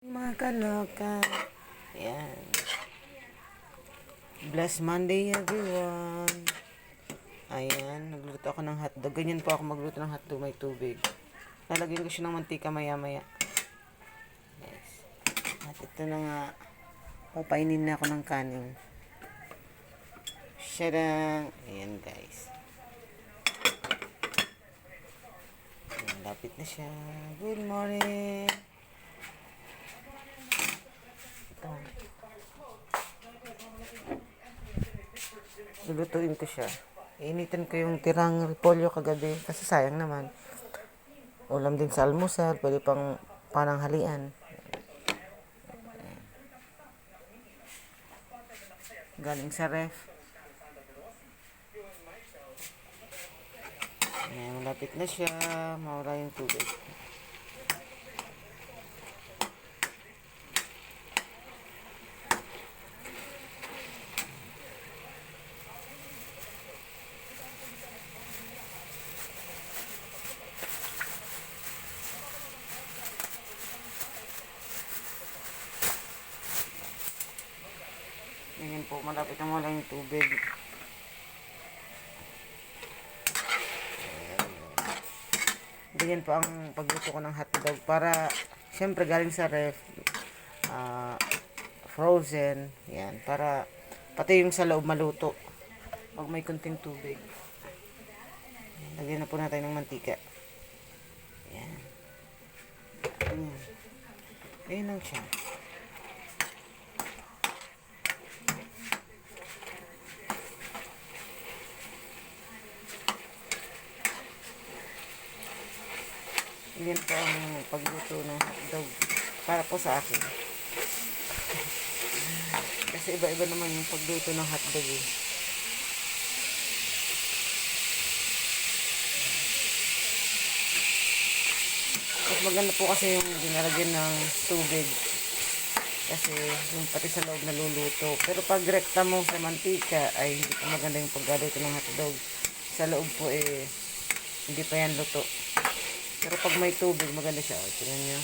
Mga kaloka. Ayan. Bless Monday, everyone. Ayan. Nagluto ako ng hotdog. Ganyan po ako magluto ng hotdog. May tubig. Lalagyan ko siya ng mantika maya-maya. Yes. At ito na nga. Papainin na ako ng kanin. Shadang. Ayan, guys. Ayan, lapit na siya. Good morning. Ito. Lulutuin ko siya. Initin ko yung tirang repolyo kagabi kasi sayang naman. Ulam din sa almusal, pwede pang pananghalian. Galing sa ref. Ayan, malapit na siya. Mawala yung tubig. Ganyan po, malapit na mawala yung tubig. Ganyan po ang pagluto ko ng hotdog para, syempre galing sa ref, frozen, yan, para pati yung sa loob maluto. Pag may kunting tubig. Lagyan na po natin ng mantika. Yan. Ganyan. Ganyan lang siya. Yan po ang pagluto ng hotdog para po sa akin. Kasi iba-iba naman yung pagluto ng hotdog eh. Mas maganda po kasi yung dinalagyan ng tubig. Kasi yung pati sa loob naluluto. Pero pag rekta mo sa mantika ay hindi po maganda yung pagluto ng hotdog. Sa loob po eh hindi pa yan luto. Pero pag may tubig maganda siya. Tingnan nyo.